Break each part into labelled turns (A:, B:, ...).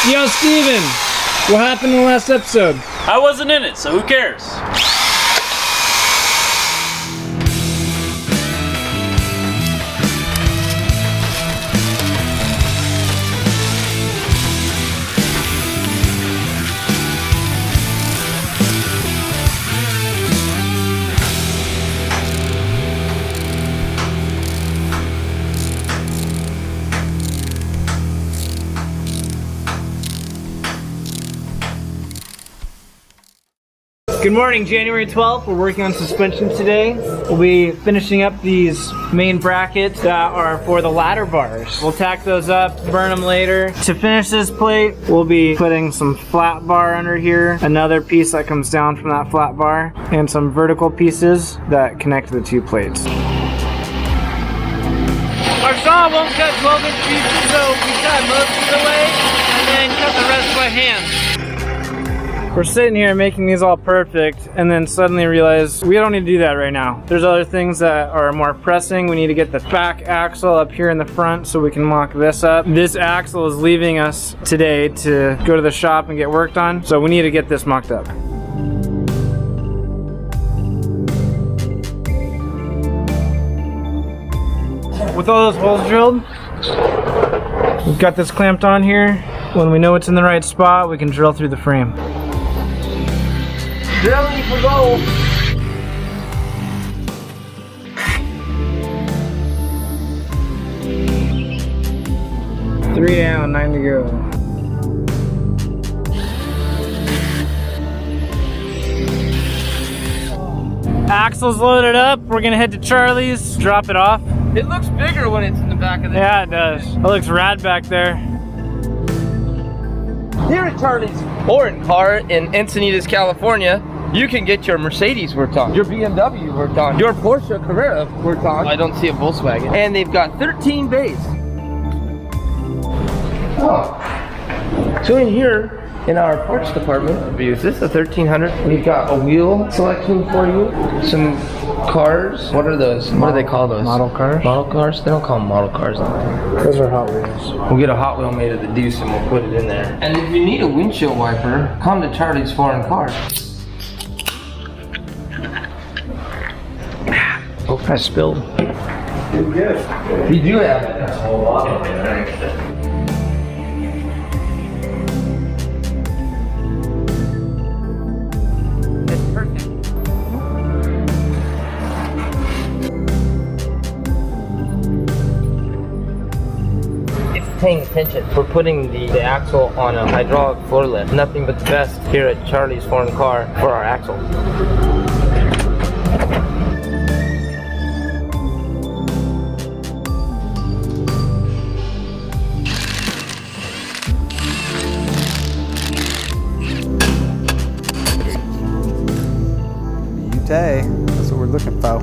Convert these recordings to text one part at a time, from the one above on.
A: Yo, Steven, what happened in the last episode?
B: I wasn't in it, so who cares?
A: Good morning, January 12th. We're working on suspension today. We'll be finishing up these main brackets that are for the ladder bars. We'll tack those up, burn them later. To finish this plate, we'll be putting some flat bar under here, another piece that comes down from that flat bar, and some vertical pieces that connect the two plates. Our saw won't cut 12-inch pieces, so we cut most of the way and then cut the rest by hand. We're sitting here making these all perfect and then suddenly realize we don't need to do that right now. There's other things that are more pressing. We need to get the back axle up here in the front so we can mock this up. This axle is leaving us today to go to the shop and get worked on, so we need to get this mocked up. With all those holes drilled, we've got this clamped on here. When we know it's in the right spot, we can drill through the frame.
C: Drilling for gold.
A: Three down, 9 to go. Axle's loaded up. We're gonna head to Charlie's, drop it off.
C: It looks bigger when it's in the back of the
A: Yeah, it does. It looks rad back there.
C: Here at Charlie's Foreign Car in Encinitas, California, you can get your Mercedes worked on, your BMW worked on, your Porsche Carrera worked on. I don't see a Volkswagen. And they've got 13 bays. Oh. So in here, in our parts department, is this a 1300? We've got a wheel selection for you, some cars. What are those? What do they call those?
A: Model cars?
C: Model cars? They don't call them model cars.
A: Those are Hot Wheels.
C: We'll get a Hot Wheel made of the Deuce and we'll put it in there. And if you need a windshield wiper, come to Charlie's Foreign Car.
A: Oh, I spilled.
C: We do have it. That's a whole lot of it. It's perfect. If you're paying attention, we're putting the axle on a hydraulic floor lift. Nothing but the best here at Charlie's Foreign Car for our axle.
D: That's what we're looking for.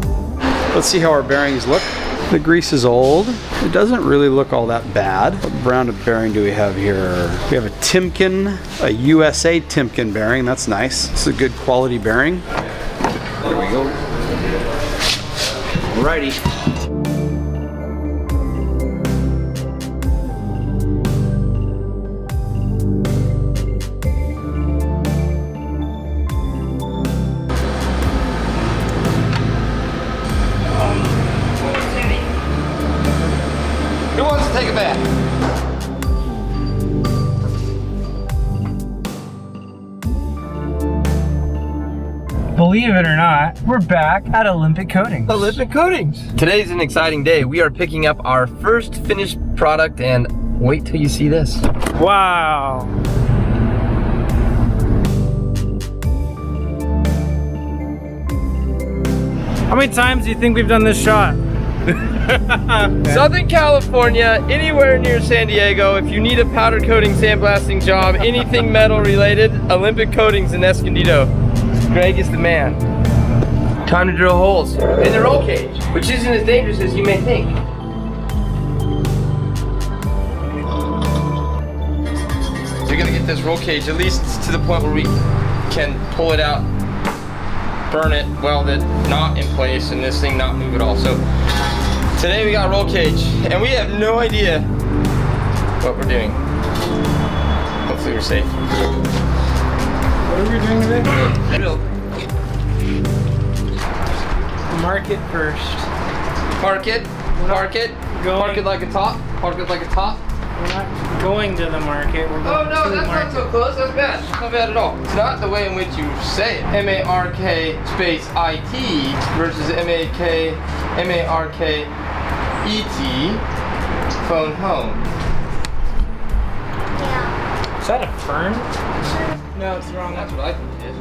D: Let's see how our bearings look. The grease is old. It doesn't really look all that bad. What brand of bearing do we have here? We have a Timken, a USA Timken bearing. That's nice. It's a good quality bearing. There we go. Alrighty.
C: Who wants to take a bath?
A: Believe it or not, we're back at Olympic Coatings.
C: Olympic Coatings. Today's an exciting day. We are picking up our first finished product and wait till you see this.
A: Wow. How many times do you think we've done this shot?
C: Southern California, anywhere near San Diego, if you need a powder coating sandblasting job, anything metal related, Olympic Coatings in Escondido. Greg is the man. Time to drill holes in the roll cage, which isn't as dangerous as you may think. So you're gonna get this roll cage at least to the point where we can pull it out, burn it, weld it, not in place, and this thing not move at all. So today we got a roll cage, and we have no idea what we're doing. Hopefully hopefully we're safe.
A: What are we doing today?
C: Drill.
A: Mark it first.
C: Park it. Park it. Park it like a top. Park it like a top.
A: We're not going to the market. We're
C: Oh
A: going
C: no,
A: to the
C: that's not
A: market.
C: so close. That's bad. That's not bad at all. It's not the way in which you say it. M-A-R-K space I-T versus M-A-R-K-E-T phone home.
A: Is that a fern? No, it's wrong.
C: That's what I think it is.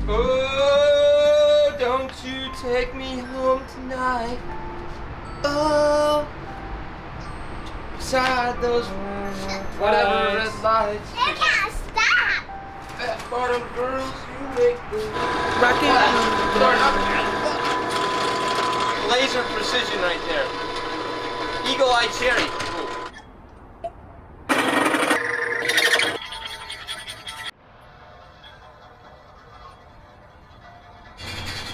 C: Oh, don't you take me home tonight. Oh, beside those whatever red lights.
E: I can't stop.
C: That bottom girls, you make the
A: Rocket.
C: laser precision right there. Eagle Eye Cherry.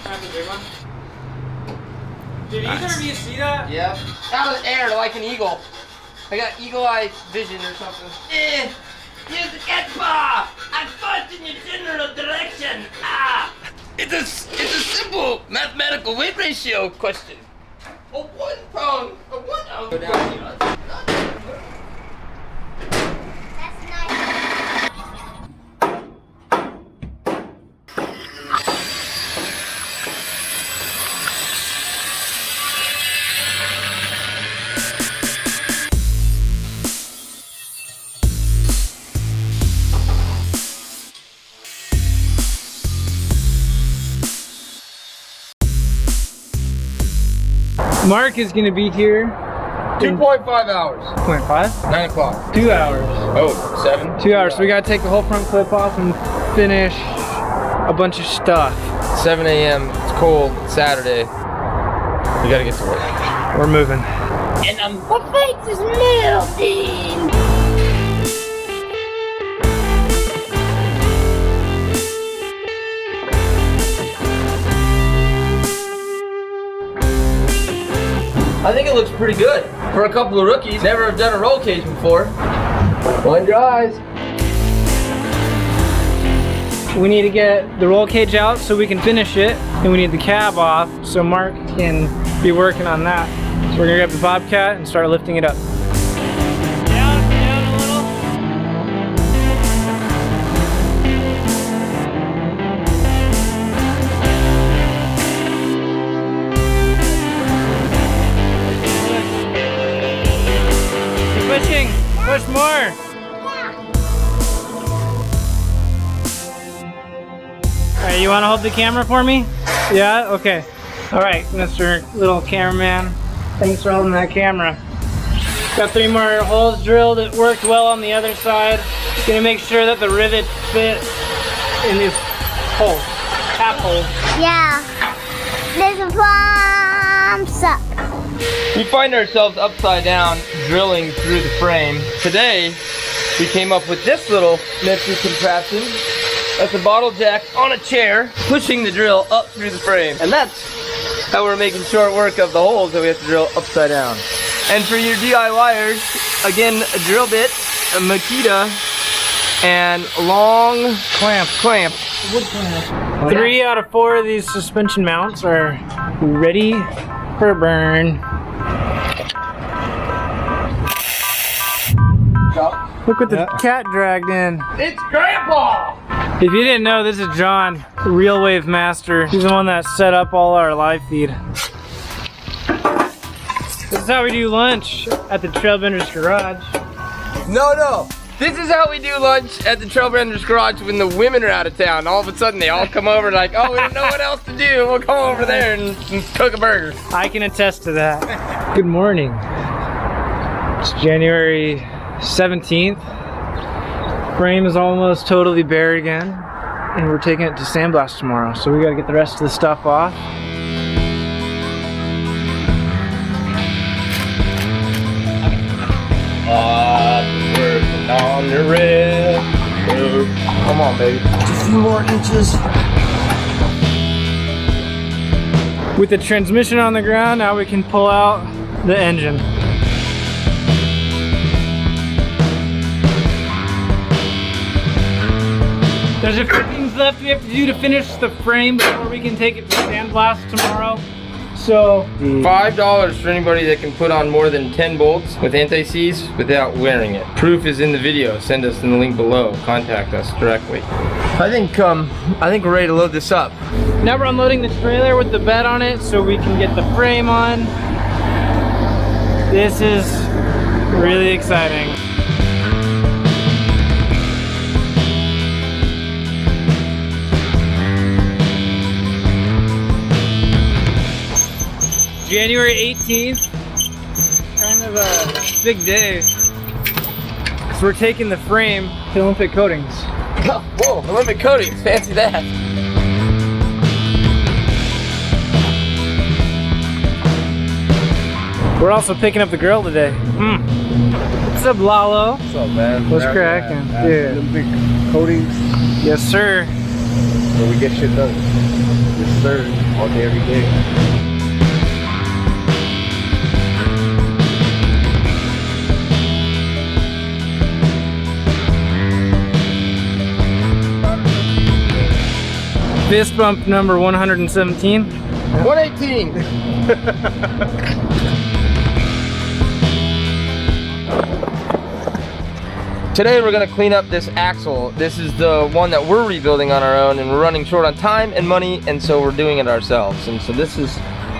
A: That's a big one. Did either of you see that?
C: Yep. Out of the air like an eagle. I got eagle eye vision or something. Use the catch bar! I point in your general direction! Ah! It's a simple mathematical weight ratio question. A 1 pound, a 1 ounce. Go down here.
E: That's nice.
A: Mark is going to be here.
C: 2.5 hours.
A: 0.5?
C: 9 o'clock.
A: 2 hours.
C: Oh, 7?
A: 2 hours. So we got to take the whole front clip off and finish a bunch of stuff.
C: 7 a.m. It's cold. It's Saturday. We gotta get to work.
A: We're moving.
E: My face is melting.
C: I think it looks pretty good. For a couple of rookies, never have done a roll cage before. Blind your eyes.
A: We need to get the roll cage out so we can finish it, and we need the cab off so Mark can be working on that. So we're gonna grab the Bobcat and start lifting it up. Down a little. Keep pushing, push more. Alright, you want to hold the camera for me? Yeah? Okay. Alright, Mr. Little Cameraman. Thanks for holding that camera. Got 3 more holes drilled. It worked well on the other side. Gonna make sure that the rivets fit in these holes. Tap holes.
E: Yeah. There's a palm suck.
C: We find ourselves upside down drilling through the frame. Today, we came up with this little nifty contraption. That's a bottle jack on a chair, pushing the drill up through the frame. And that's how we're making short work of the holes that we have to drill upside down. And for your DIYers, again, a drill bit, a Makita, and long clamp.
A: Wood clamp. 3 out of 4 of these suspension mounts are ready for burn. Look what the cat dragged in.
C: It's Grandpa!
A: If you didn't know, this is John, the Real Wave Master. He's the one that set up all our live feed. This is how we do lunch at the Trailbender's Garage.
C: No. This is how we do lunch at the Trailbender's Garage when the women are out of town. All of a sudden, they all come over like, oh, we don't know what else to do. We'll come over there and cook a burger.
A: I can attest to that. Good morning. It's January 17th. Frame is almost totally bare again, and we're taking it to sandblast tomorrow, so we gotta get the rest of the stuff off.
C: Working on the railroad. Come on, baby. Just a few more inches.
A: With the transmission on the ground, now we can pull out the engine. There's a few things left we have to do to finish the frame before we can take it to sandblast tomorrow. So
C: $5 for anybody that can put on more than 10 bolts with anti-seize without wearing it. Proof is in the video. Send us in the link below. Contact us directly. I think we're ready to load this up.
A: now we're unloading the trailer with the bed on it so we can get the frame on. This is really exciting. January 18th, kind of a big day. So we're taking the frame to Olympic Coatings.
C: Whoa, Olympic Coatings, fancy that.
A: We're also picking up the grill today. What's up, Lalo?
C: What's up, man?
A: What's cracking? Yeah.
F: Olympic Coatings,
A: Yes, sir.
F: where we get shit done. Yes, sir. All day, every day.
A: Fist bump number 117.
C: 118. Today we're gonna clean up this axle. This is the one that we're rebuilding on our own, and we're running short on time and money, and so we're doing it ourselves. And so this is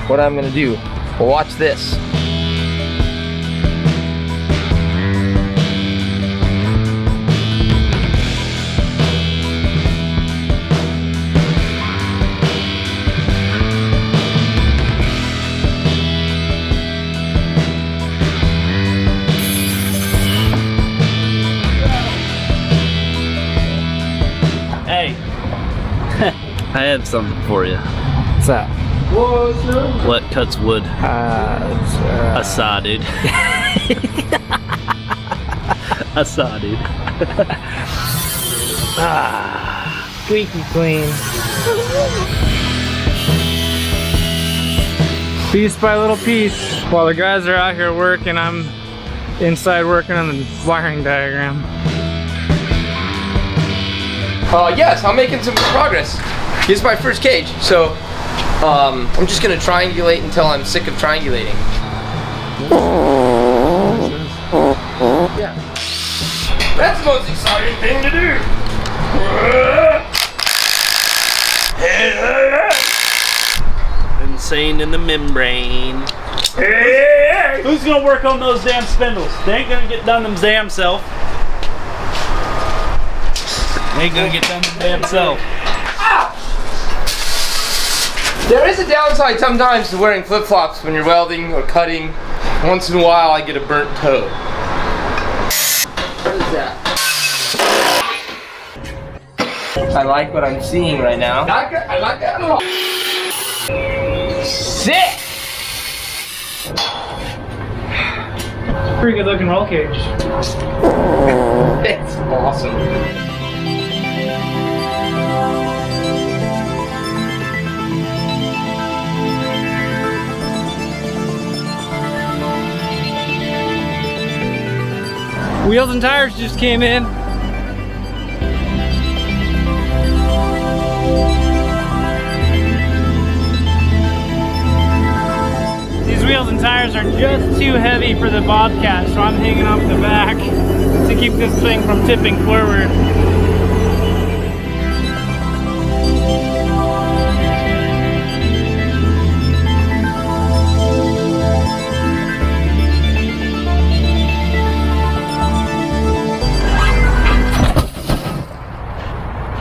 C: what I'm gonna do. Well, watch this.
B: Hey, I have something for you.
A: What's that?
B: What cuts wood? A saw, dude. A saw, dude.
A: Squeaky clean. Piece by little piece. While the guys are out here working, I'm inside working on the wiring diagram.
C: Yes, I'm making some progress. This is my first cage, so I'm just gonna triangulate until I'm sick of triangulating. Yeah. That's the most exciting thing to do.
B: Insane in the membrane.
C: Hey!
B: Who's gonna work on those damn spindles? They ain't gonna get done them damn self. They ain't gonna get done them damn self.
C: There is a downside sometimes to wearing flip-flops when you're welding or cutting. Once in a while I get a burnt toe. What is that? I like what I'm seeing right now. I like that a lot. Sick!
A: Pretty good looking roll cage.
C: It's awesome.
A: Wheels and tires just came in. These wheels and tires are just too heavy for the Bobcat, so I'm hanging off the back to keep this thing from tipping forward.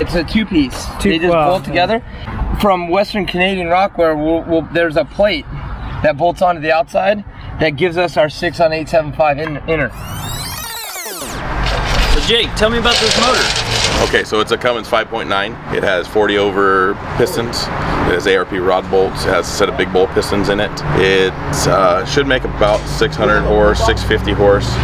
C: It's a two-piece. They just bolt together. From Western Canadian Rockware, there's a plate that bolts onto the outside that gives us our 6 on 875 inner.
B: So Jake, tell me about this motor.
G: Okay, so it's a Cummins 5.9. It has 40 over pistons. It has ARP rod bolts. It has a set of big bolt pistons in it. It should make about 600 horse, 650 horse.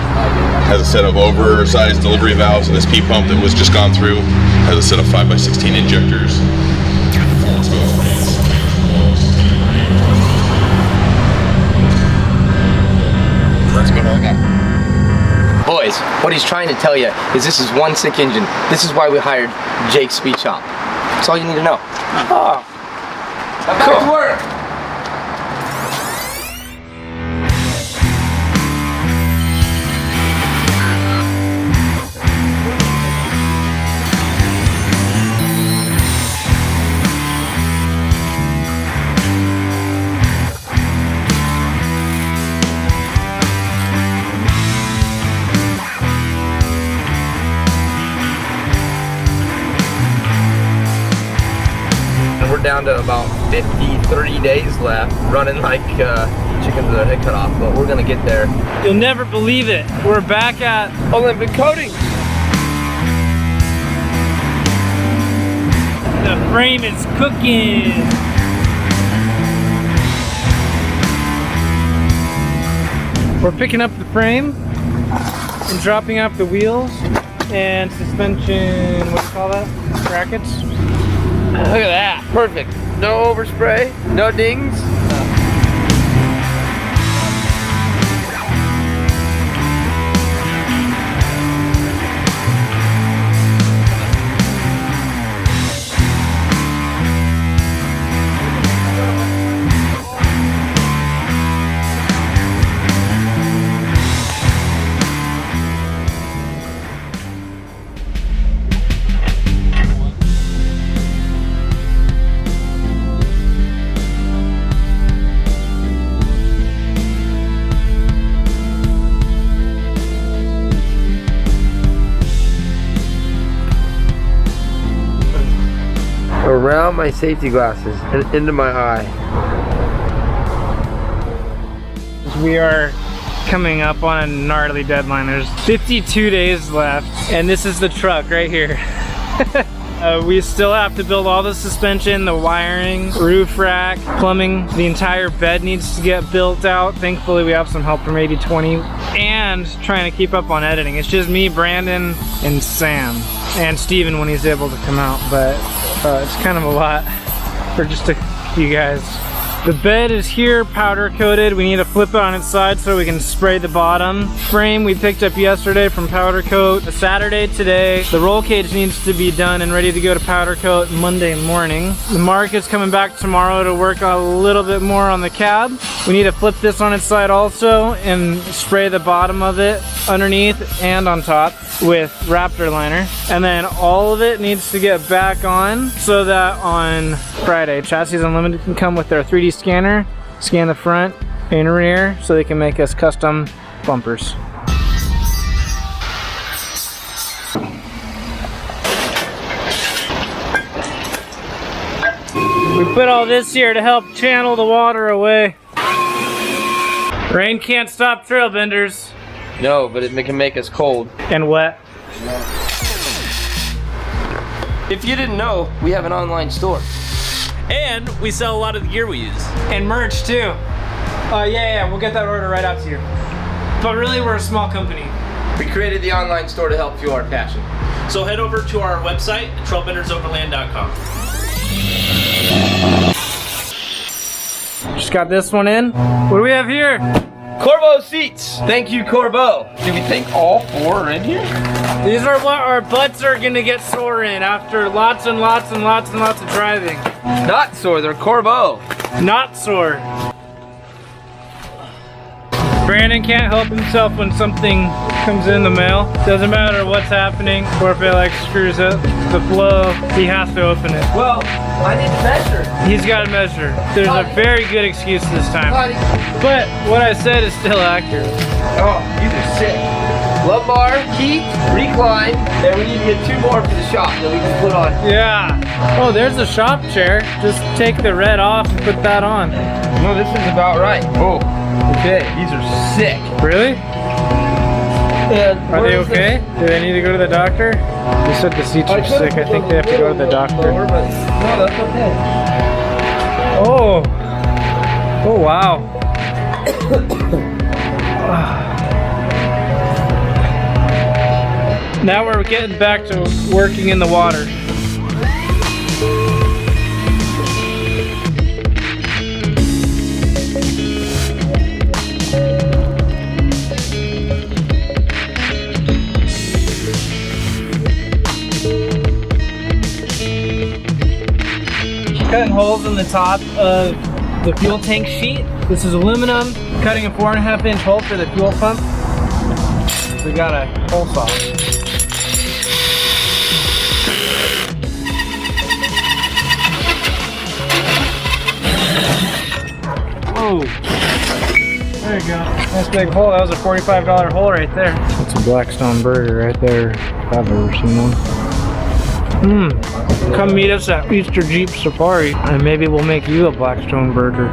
G: Has a set of oversized delivery valves, and this P-pump that was just gone through has a set of 5x16 injectors. That's good. Okay.
C: Boys, what he's trying to tell you is this is one sick engine. This is why we hired Jake's Speed Shop. That's all you need to know. Oh. Now back to work. We're down to about 53 days left, running like chickens with their head cut off, but we're gonna get there.
A: You'll never believe it. We're back at
C: Olympic coating.
A: the frame is cooking. We're picking up the frame and dropping off the wheels and suspension, what do you call that? Brackets?
C: Look at that, perfect. No overspray, no dings. Around my safety glasses and into my eye.
A: We are coming up on a gnarly deadline. There's 52 days left, and this is the truck right here. We still have to build all the suspension, the wiring, roof rack, plumbing. The entire bed needs to get built out. Thankfully, we have some help from 80/20, and trying to keep up on editing. It's just me, Brandon, and Sam, and Steven when he's able to come out, but it's kind of a lot for just you guys. The bed is here, powder coated. We need to flip it on its side so we can spray the bottom. Frame we picked up yesterday from powder coat. Saturday today. The roll cage needs to be done and ready to go to powder coat Monday morning. The Mark is coming back tomorrow to work a little bit more on the cab. We need to flip this on its side also and spray the bottom of it underneath and on top with Raptor liner. And then all of it needs to get back on so that on Friday, Chassis Unlimited can come with their 3D scanner, scan the front and rear so they can make us custom bumpers. We put all this here to help channel the water away. Rain can't stop trail benders.
C: No, but it can make us cold.
A: And wet.
C: If you didn't know, we have an online store.
B: And we sell a lot of the gear we use.
A: And merch too. Yeah, we'll get that order right out to you. But really, we're a small company.
C: We created the online store to help fuel our passion.
B: So head over to our website, trailbendersoverland.com.
A: Just got this one in. What do we have here?
C: Corbeau seats. Thank you, Corbeau. Do we think all four are in here?
A: These are what our butts are gonna get sore in after lots and lots and lots and lots of driving.
C: Not sore, they're Corbeau.
A: Not sore. Brandon can't help himself when something comes in the mail. Doesn't matter what's happening or if it like screws up the flow, he has to open it.
C: Well, I need to measure.
A: He's got to measure. There's a very good excuse this time. But what I said is still accurate.
C: Oh, these are sick. Lumbar, heat, recline, and we need to get two more for the shop that we can put on.
A: Yeah. Oh, there's a shop chair. Just take the red off and put that on.
C: No, this is about right. Oh, okay. These are sick.
A: Really?
C: And
A: Are they okay? Do they need to go to the doctor? They said the seats are sick. I think they have to go to the doctor.
C: No, that's okay.
A: Oh. Oh, wow. Now we're getting back to working in the water. holes in the top of the fuel tank sheet. This is aluminum, cutting a 4.5-inch hole for the fuel pump. We got a hole saw. Whoa. There you go. Nice big hole. That was a $45 hole right there. That's a Blackstone burger right there, if I've ever seen one. Come meet us at Easter Jeep Safari, and maybe we'll make you a Blackstone burger.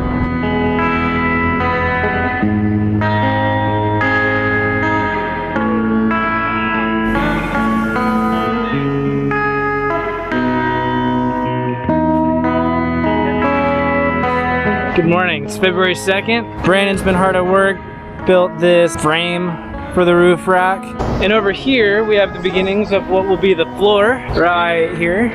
A: Good morning, it's February 2nd. Brandon's been hard at work, built this frame for the roof rack. And over here, we have the beginnings of what will be the floor right here.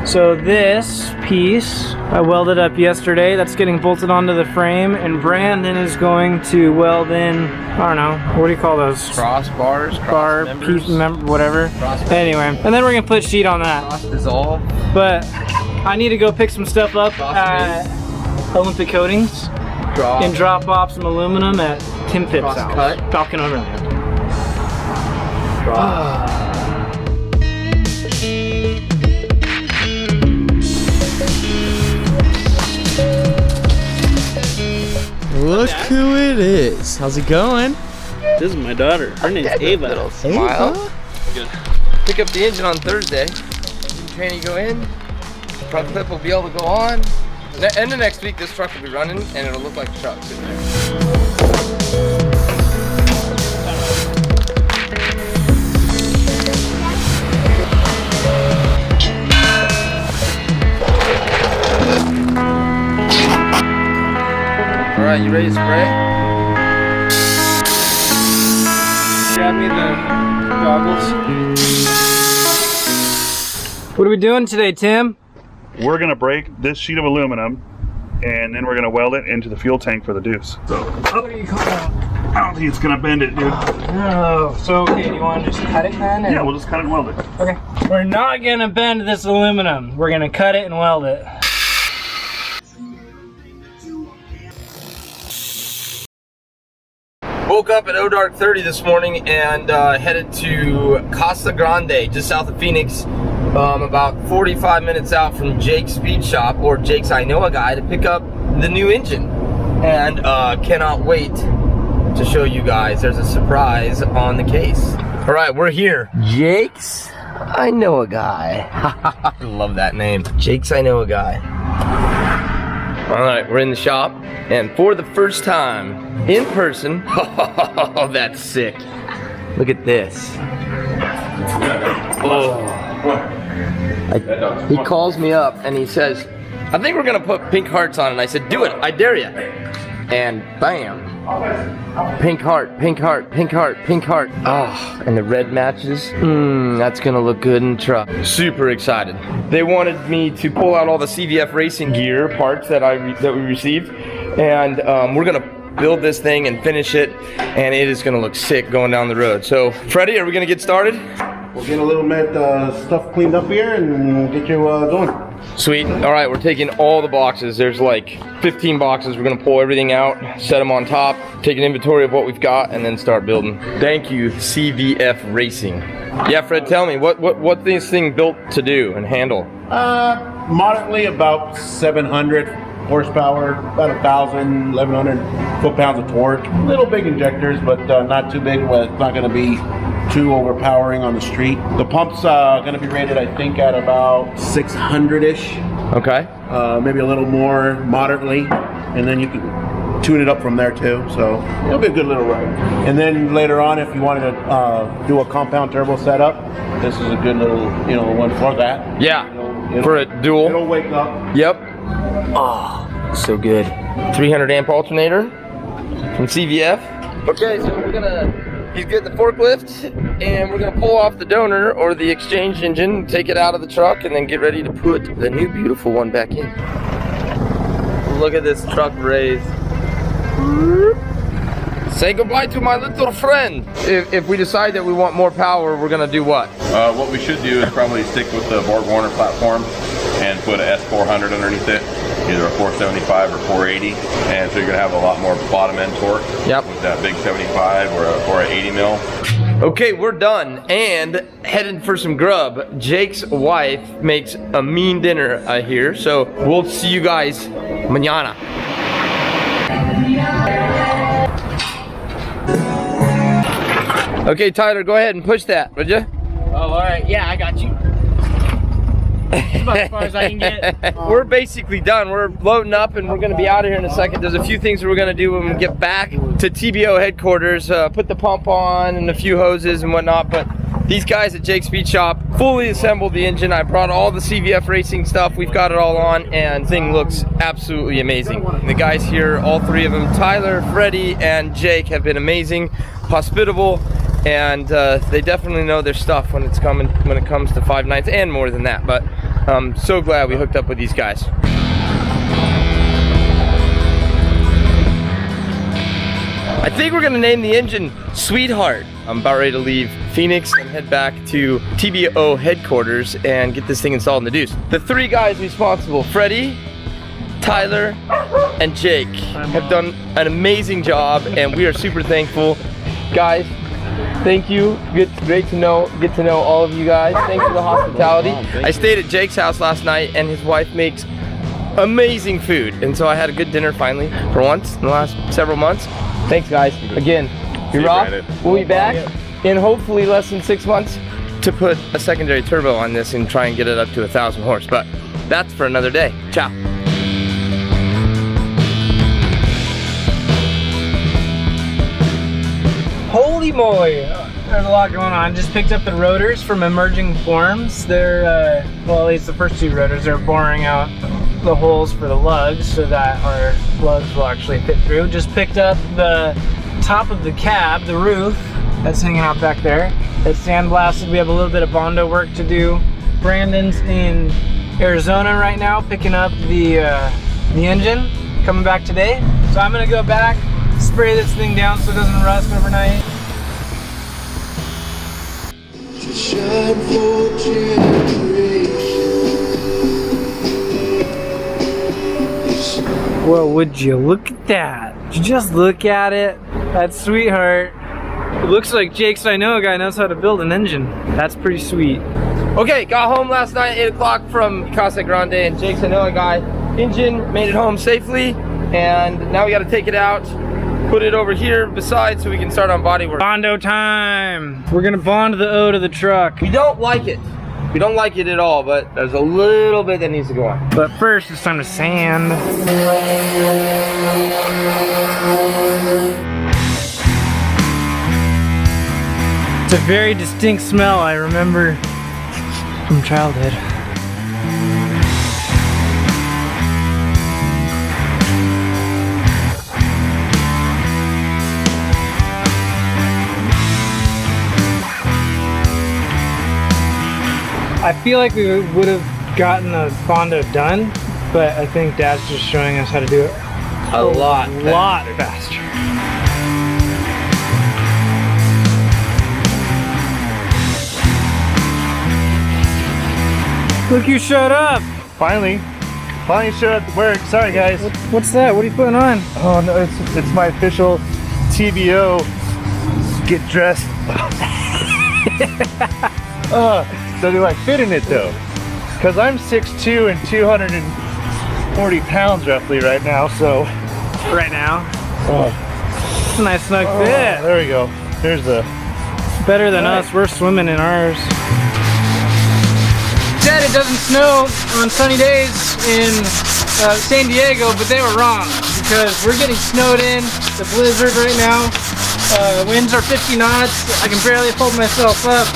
A: So this piece, I welded up yesterday. That's getting bolted onto the frame, and Brandon is going to weld in, I don't know, what do you call those?
C: Crossbars,
A: Bar, piece, whatever. Anyway, and then we're gonna put sheet on that.
C: Cross dissolve.
A: But I need to go pick some stuff up at Olympic Coatings and drop off some aluminum at Tim Phipp's house.
C: Cut.
A: Falcon Overland.
B: Look who it is. How's it going?
A: This is my daughter. Her name's Ava.
C: Smile. Good. Pick up the engine on Thursday. Tranny go in. Front clip will be able to go on. End of next week, this truck will be running, and it'll look like a truck sitting there. All right, you ready to spray?
A: Grab me the goggles. What are we doing today, Tim?
H: We're gonna break this sheet of aluminum and then we're gonna weld it into the fuel tank for the Deuce. So,
A: What do you call that?
H: I don't think it's gonna bend it, dude.
A: Oh, so okay, do you want to just cut it then?
H: Yeah, we'll just cut it and weld it.
A: Okay. We're not gonna bend this aluminum. We're gonna cut it and weld it.
C: Woke up at dark 30 this morning and headed to Casa Grande, just south of Phoenix, about 45 minutes out from Jake's Speed Shop, or Jake's I Know a Guy, to pick up the new engine. And cannot wait to show you guys. There's a surprise on the case. All right, we're here. Jake's I Know a Guy. I love that name. Jake's I Know a Guy. All right, we're in the shop, and for the first time in person, oh, that's sick. Look at this. Oh. He calls me up and he says, I think we're gonna put pink hearts on it. And I said, do it, I dare you. And bam. Pink heart, pink heart, pink heart, pink heart. Oh, and the red matches. That's gonna look good in the truck. Super excited. They wanted me to pull out all the CVF racing gear parts that we received, and we're gonna build this thing and finish it, and it is gonna look sick going down the road. So, Freddie, are we gonna get started?
F: We'll get a little bit stuff cleaned up here and get you going.
C: Sweet. All right, we're taking all the boxes. There's like 15 boxes. We're gonna pull everything out, set them on top, take an inventory of what we've got, and then start building. Thank you, CVF Racing. Yeah, Fred, tell me, what this thing built to do and handle?
F: Moderately about 700 horsepower, about 1,000, 1,100 foot-pounds of torque. Little big injectors, but not too big. Well, it's not going to be too overpowering on the street. The pump's going to be rated, I think, at about 600-ish.
C: Okay.
F: Maybe a little more moderately, and then you can tune it up from there too. So it'll be a good little ride. And then later on, if you wanted to do a compound turbo setup, this is a good little, one for that.
C: Yeah. For a dual.
F: It'll wake up.
C: Yep. Oh, so good. 300 amp alternator from CVF. Okay, so he's getting the forklift, and we're gonna pull off the donor or the exchange engine, take it out of the truck, and then get ready to put the new beautiful one back in. Look at this truck raise. Say goodbye to my little friend. If we decide that we want more power, we're gonna do what?
G: What we should do is probably stick with the Borg Warner platform and put a S400 underneath it. either a 475 or 480, and so you're gonna have a lot more bottom end torque.
C: Yep.
G: With that big 75 or an 80 mil.
C: Okay, we're done and headed for some grub. Jake's wife makes a mean dinner here, so we'll see you guys mañana. Okay, Tyler, go ahead and push that, would you?
A: Oh, all right. Yeah, I got you. That's about as far as I can get.
C: We're basically done. We're loading up and we're gonna be out of here in a second. There's a few things that we're gonna do when we get back to TBO headquarters. Put the pump on and a few hoses and whatnot, but these guys at Jake's Speed Shop fully assembled the engine. I brought all the CVF racing stuff. We've got it all on and the thing looks absolutely amazing. And the guys here, all three of them, Tyler, Freddie, and Jake, have been amazing, hospitable, and they definitely know their stuff when it comes to 5.9s and more than that. But I'm so glad we hooked up with these guys. I think we're gonna name the engine Sweetheart. I'm about ready to leave Phoenix and head back to TBO headquarters and get this thing installed in the Deuce. The three guys responsible, Freddie, Tyler, and Jake, have done an amazing job, and we are super thankful. Guys, thank you. It's great to get to know all of you guys. Thanks for the hospitality. I stayed at Jake's house last night, and his wife makes amazing food, and so I had a good dinner finally for once in the last several months. Thanks, guys. Again, we rock. We'll be back in hopefully less than 6 months to put a secondary turbo on this and try and get it up to 1,000 horse. But that's for another day. Ciao.
A: Holy moly! There's a lot going on. Just picked up the rotors from Emerging Forms. They're, well, at least the first two rotors, they're boring out the holes for the lugs so that our lugs will actually fit through. Just picked up the top of the cab, the roof, that's hanging out back there. It's sandblasted. We have a little bit of Bondo work to do. Brandon's in Arizona right now picking up the engine, coming back today. So I'm gonna go back, spray this thing down so it doesn't rust overnight. Well, would you look at that? Did you just look at it? That Sweetheart. It looks like Jake's I Know guy knows how to build an engine. That's pretty sweet.
C: Okay, got home last night at 8 o'clock from Casa Grande, and Jake's I Know guy engine made it home safely, and now we got to take it out, put it over here beside so we can start on body work.
A: Bondo time! We're gonna bond the O to the truck.
C: We don't like it. We don't like it at all, but there's a little bit that needs to go on.
A: But first, it's time to sand. It's a very distinct smell I remember from childhood. I feel like we would have gotten the Bondo done, but I think Dad's just showing us how to do it
C: A lot
A: faster. Look, you showed up!
H: Finally showed up to work. Sorry guys.
A: What's that? What are you putting on?
H: Oh no, it's my official TBO get dressed. So do I fit in it though? Because I'm 6'2" and 240 pounds roughly right now, so.
A: Right now? It's a nice snug fit.
H: There we go. There's the.
A: Better than us, we're swimming in ours. Said it doesn't snow on sunny days in San Diego, but they were wrong because we're getting snowed in. The blizzard right now. Winds are 50 knots. I can barely hold myself up,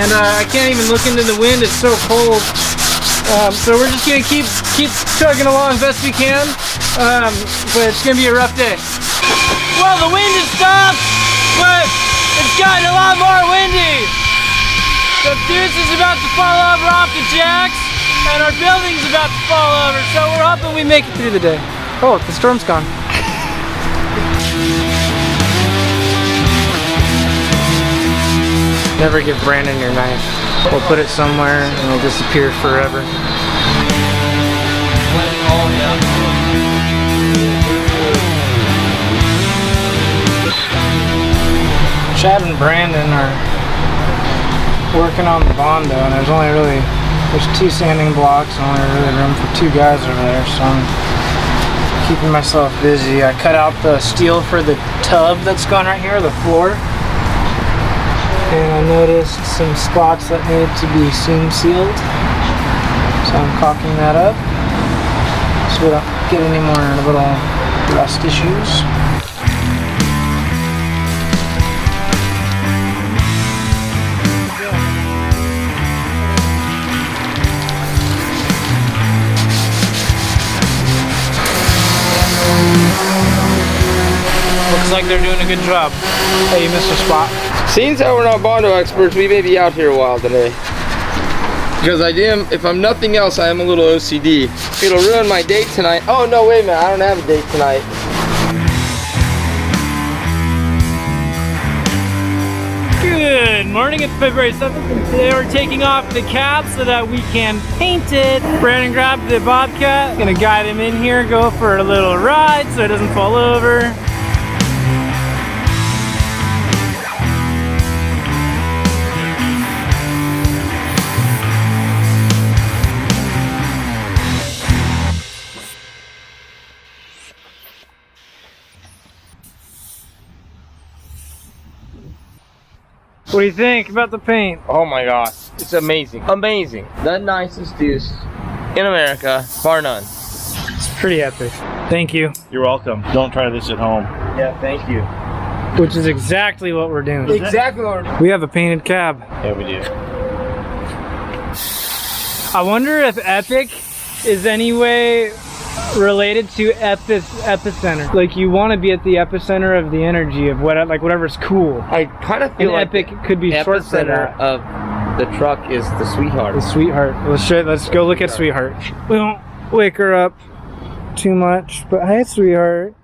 A: and I can't even look into the wind. It's so cold. So we're just gonna keep chugging along best we can, but it's gonna be a rough day. Well, the wind has stopped, but it's gotten a lot more windy. The Deuce is about to fall over off the jacks, and our building's about to fall over, so we're hoping we make it through the day. Oh, the storm's gone. Never give Brandon your knife. We'll put it somewhere and it'll disappear forever.
C: Oh, yeah.
A: Chad and Brandon are working on the Bondo, and there's two sanding blocks and only really room for 2 guys over there, so I'm keeping myself busy. I cut out the steel for the tub that's gone right here, the floor, and I noticed some spots that needed to be seam sealed, so I'm caulking that up so we don't get any more little rust issues. Looks like they're doing a good job. Hey, you missed a spot.
C: Seeing how we're not Bondo experts, we may be out here a while today. Because if I'm nothing else, I am a little OCD. It'll ruin my date tonight. Oh no, wait a minute, I don't have a date tonight.
A: Good morning, it's February 7th, and today we're taking off the cab so that we can paint it. Brandon grabbed the Bobcat, gonna guide him in here, go for a little ride so it doesn't fall over. What do you think about the paint?
C: Oh my gosh, it's amazing. Amazing. The nicest Deuce in America, bar none.
A: It's pretty epic. Thank you.
H: You're welcome. Don't try this at home.
C: Yeah, thank you.
A: Which is exactly what we're doing.
C: Exactly what we're doing.
A: We have a painted cab.
H: Yeah, we do.
A: I wonder if epic is any way related to epicenter. Like, you want to be at the epicenter of the energy of whatever's cool.
C: I kind of feel
A: And
C: like
A: epic could be short
C: epicenter of the truck is the Sweetheart.
A: The Sweetheart. Let's go look at Sweetheart. We won't wake her up too much, but hi, Sweetheart.